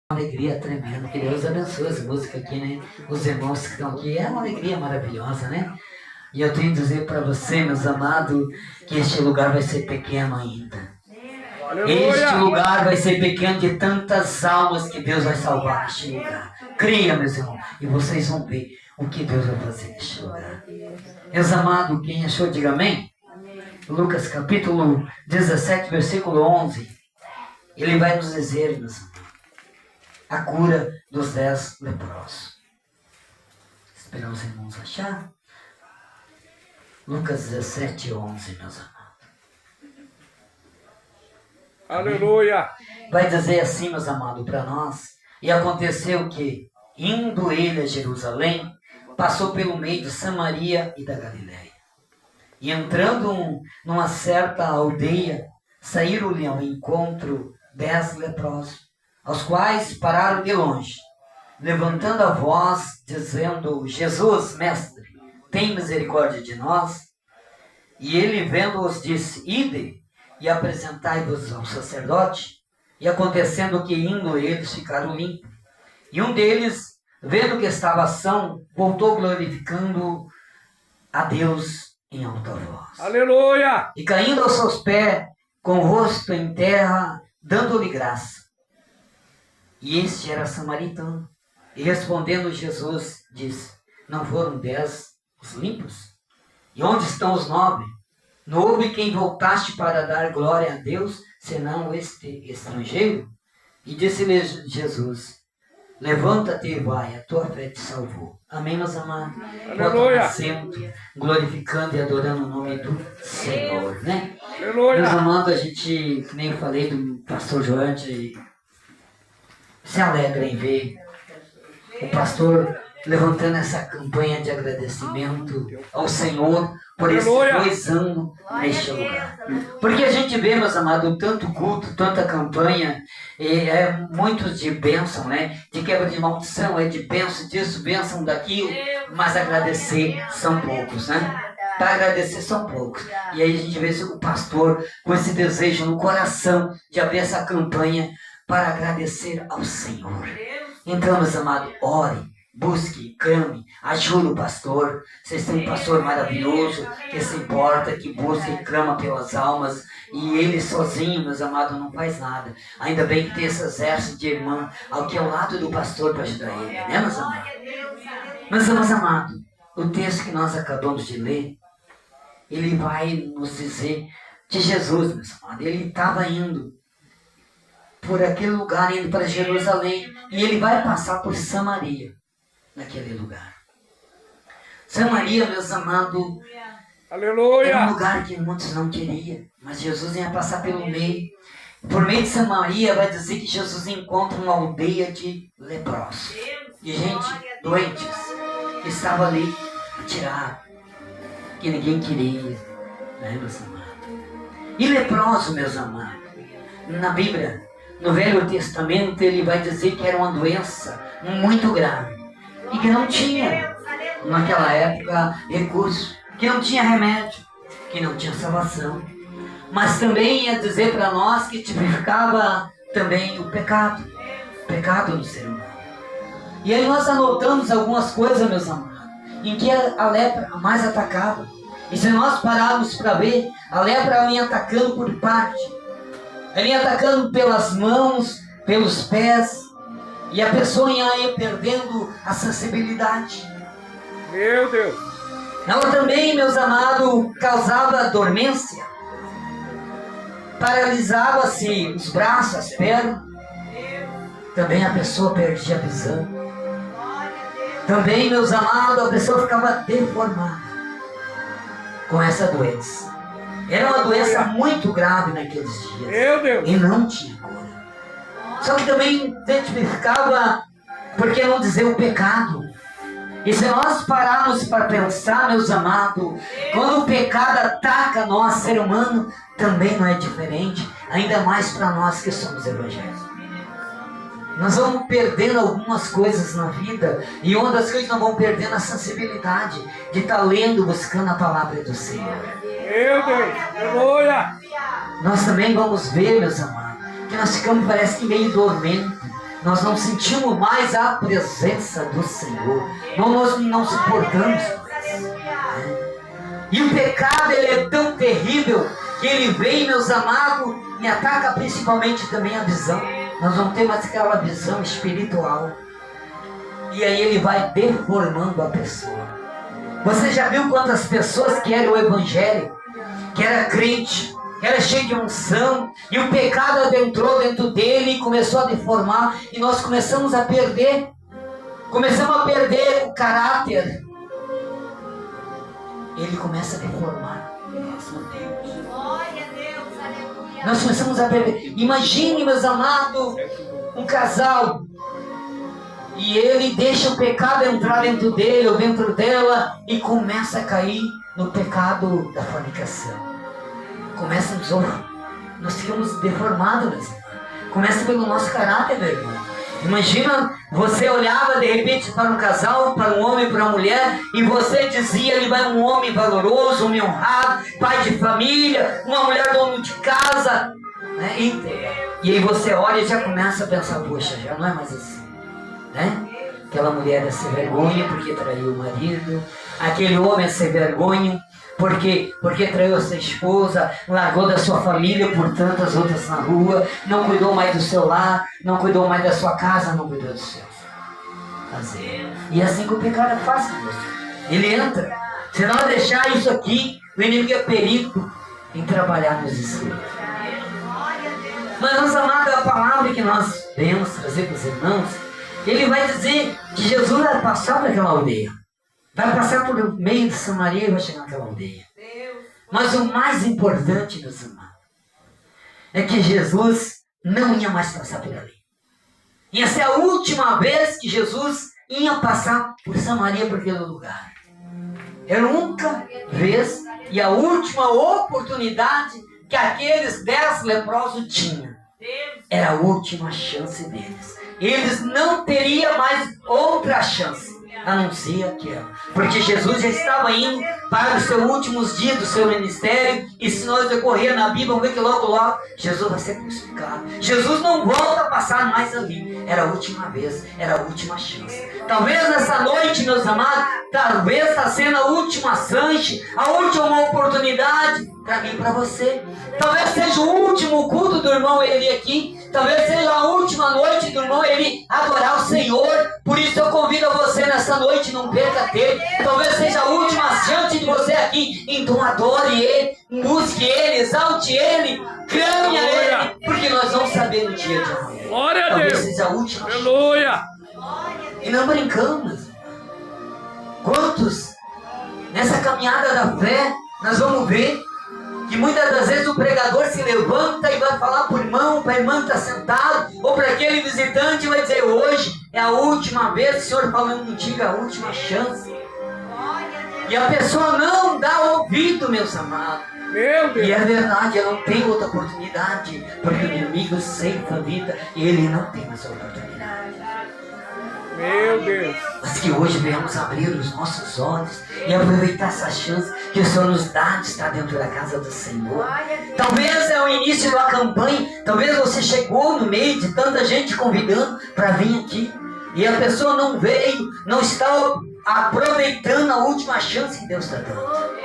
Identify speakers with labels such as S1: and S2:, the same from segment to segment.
S1: Alegria tremenda, que Deus abençoe as músicas aqui, né? Os irmãos que estão aqui, é uma alegria maravilhosa, né? E eu tenho que dizer para você, meus amados, que este lugar vai ser pequeno ainda. Este lugar vai ser pequeno de tantas almas que Deus vai salvar neste lugar. Creia, meus irmãos, e vocês vão ver o que Deus vai fazer neste lugar. Meus amados, quem achou, diga amém. Lucas capítulo 17, versículo 11. Ele vai nos dizer, meus amados, a cura dos 10 leprosos. Esperar os irmãos achar. Lucas 17, 11, meus amados.
S2: Aleluia!
S1: Vai dizer assim, meus amados, para nós. E aconteceu que, indo ele a Jerusalém, passou pelo meio de Samaria e da Galiléia. E entrando numa certa aldeia, saíram-lhe ao encontro 10 leprosos, aos quais pararam de longe, levantando a voz, dizendo: Jesus, mestre, tem misericórdia de nós. E ele, vendo-os, disse: Ide e apresentai-vos ao sacerdote. E acontecendo que, indo eles, ficaram limpos. E um deles, vendo que estava são, voltou glorificando a Deus em alta voz.
S2: Aleluia!
S1: E caindo aos seus pés, com o rosto em terra, dando-lhe graça. E este era samaritano. E respondendo Jesus, disse: Não foram 10 os limpos? E onde estão os 9? Não houve quem voltaste para dar glória a Deus, senão este estrangeiro? E disse-lhe Jesus: Levanta-te e vai, a tua fé te salvou. Amém, meus amados?
S2: Aleluia!
S1: Assento, glorificando e adorando o nome do Senhor, né?
S2: Aleluia!
S1: Meus amados, a gente, que nem eu falei do pastor Joante, se alegra em ver o pastor levantando essa campanha de agradecimento ao Senhor por esses 2 anos neste lugar. Porque a gente vê, meus amados, tanto culto, tanta campanha, muitos de bênção, né? De quebra de maldição, de bênção disso, bênção daquilo, mas agradecer são poucos, né? Para agradecer são poucos. E aí a gente vê o pastor com esse desejo no coração de abrir essa campanha para agradecer ao Senhor. Então, meus amados, ore, busque, clame, ajude o pastor. Vocês têm um pastor maravilhoso que se importa, que busca e clama pelas almas. E ele sozinho, meus amados, não faz nada. Ainda bem que tem esse exército de irmãos aqui ao lado do pastor para ajudar ele, né, meus amados? Mas, meus amados, o texto que nós acabamos de ler, ele vai nos dizer de Jesus, meus amados. Ele estava indo por aquele lugar, indo para Jerusalém, e ele vai passar por Samaria, naquele lugar. Samaria, meus amados,
S2: aleluia,
S1: era um lugar que muitos não queriam, mas Jesus ia passar pelo meio. Por meio de Samaria, vai dizer que Jesus encontra uma aldeia de leprosos, de gente doentes, que estava ali tirado, que ninguém queria, né, meus amados? E leproso, meus amados, na Bíblia, no Velho Testamento, ele vai dizer que era uma doença muito grave e que não tinha, naquela época, recurso, que não tinha remédio, que não tinha salvação. Mas também ia dizer para nós que tipificava também o pecado do ser humano. E aí nós anotamos algumas coisas, meus amados, em que a lepra mais atacava. E se nós pararmos para ver, a lepra vinha atacando por parte. Ele ia atacando pelas mãos, pelos pés, e a pessoa ia perdendo a sensibilidade.
S2: meu Deus!
S1: Ela também, meus amados, causava dormência, paralisava-se os braços, as pernas. Também a pessoa perdia a visão. Também, meus amados, a pessoa ficava deformada com essa doença. Era uma doença muito grave naqueles dias.
S2: Meu Deus!
S1: E não tinha cura. Só que também identificava, por que não dizer, o pecado. E se nós pararmos para pensar, meus amados, quando o pecado ataca nós, ser humano, também não é diferente. Ainda mais para nós que somos evangélicos. Nós vamos perdendo algumas coisas na vida. E uma das coisas que nós vamos perdendo é a sensibilidade de estar lendo, buscando a palavra do Senhor.
S2: Meu Deus! Aleluia!
S1: Nós também vamos ver, meus amados, que nós ficamos, parece que meio dormente. nós não sentimos mais a presença do Senhor. Nós não suportamos mais. E o pecado, ele é tão terrível que ele vem, meus amados, e ataca principalmente também a visão. Nós não temos mais aquela visão espiritual. E aí ele vai deformando a pessoa. Você já viu quantas pessoas que eram o evangelho, que era crente, que era cheio de unção, e o pecado adentrou dentro dele e começou a deformar, e nós começamos a perder o caráter. Ele começa a deformar. Nós começamos a perder. Imagine, meus amados, um casal, e ele deixa o pecado entrar dentro dele ou dentro dela e começa a cair no pecado da fornicação. Nós ficamos deformados, meus irmãos. Começa pelo nosso caráter, meu irmão. Imagina, você olhava de repente para um casal, para um homem, para uma mulher, e você dizia, ele vai um homem valoroso, um homem honrado, pai de família, uma mulher dono de casa, né? E aí você olha e já começa a pensar, poxa, já não é mais assim, né? Aquela mulher é sem vergonha porque traiu o marido, aquele homem é sem vergonha porque traiu a sua esposa, largou da sua família por tantas outras na rua, não cuidou mais do seu lar, não cuidou mais da sua casa, não cuidou do seu fazer. E assim que o pecado é fácil, ele entra. Se nós deixar isso aqui, o inimigo é perito em trabalhar nos espíritos. Mas, nossa amada, a palavra que nós vemos trazer para os irmãos, ele vai dizer que Jesus vai passar por aquela aldeia. Vai passar por meio de Samaria e vai chegar naquela aldeia. Mas o mais importante, meus irmãos, é que Jesus não ia mais passar por ali. Ia ser a última vez que Jesus ia passar por Samaria, por aquele lugar. Era a única vez e a última oportunidade que aqueles 10 leprosos tinham. Era a última chance deles. Eles não teriam mais outra chance a não ser aquela. Porque Jesus já estava indo para os seus últimos dias do seu ministério. E se nós decorrer na Bíblia, vamos ver que logo Jesus vai ser crucificado. Jesus não volta a passar mais ali. Era a última vez, era a última chance. Talvez nessa noite, meus amados, talvez está sendo a última chance, a última oportunidade para mim e para você. Talvez seja o último culto do irmão ele aqui. Talvez seja a última noite do irmão ele adorar o Senhor. Por isso eu convido a você nessa noite, não perca tempo. Talvez seja a última chance de você aqui. Então adore Ele, busque Ele, exalte Ele, clame a Ele, porque nós vamos saber no dia de amanhã.
S2: Glória a
S1: Talvez
S2: Deus.
S1: seja a última chance.
S2: Aleluia.
S1: E não brincamos. Quantos nessa caminhada da fé nós vamos ver que muitas das vezes o pregador se levanta e vai falar para o irmão, para a irmã que está sentado, ou para aquele visitante e vai dizer, hoje é a última vez, o Senhor falando contigo, é a última chance. E a pessoa não dá ouvido, meus amados.
S2: Meu Deus.
S1: E é verdade, ela não tem outra oportunidade, porque o inimigo ceifa a vida e ele não tem mais oportunidade.
S2: Meu Deus.
S1: Mas que hoje venhamos abrir os nossos olhos e aproveitar essa chance que o Senhor nos dá de estar dentro da casa do Senhor. Talvez é o início de uma campanha, talvez você chegou no meio de tanta gente convidando para vir aqui e a pessoa não veio, não está aproveitando a última chance que Deus está dando.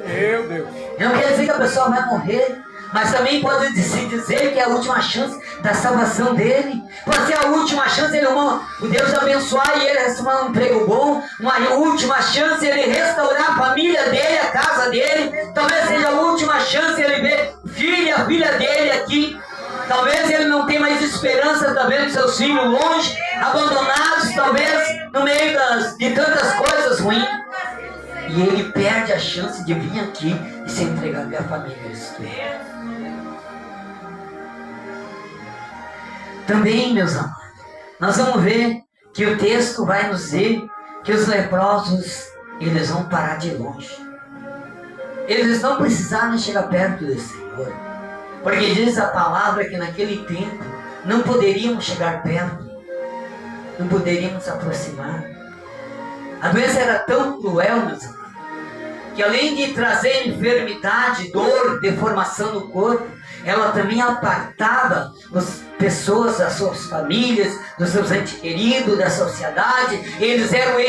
S2: Meu Deus.
S1: Não quer dizer que a pessoa vai morrer, mas também pode se dizer que é a última chance da salvação dele. Pode ser a última chance ele o Deus abençoar e ele receber um emprego bom. Uma última chance ele restaurar a família dele, a casa dele. Talvez seja a última chance ele ver a filha dele aqui. Talvez ele não tenha mais esperança, talvez dos seus filhos longe, abandonados, talvez no meio de tantas coisas ruins. E ele perde a chance de vir aqui e se entregar à família. Também, meus amados, nós vamos ver que o texto vai nos dizer que os leprosos, eles vão parar de longe. Eles não precisaram chegar perto do Senhor, porque diz a palavra que naquele tempo não poderíamos chegar perto, não poderíamos se aproximar. A doença era tão cruel, meus amados, que além de trazer enfermidade, dor, deformação no corpo, ela também apartava as pessoas das suas famílias, dos seus entes queridos, da sociedade. Eles eram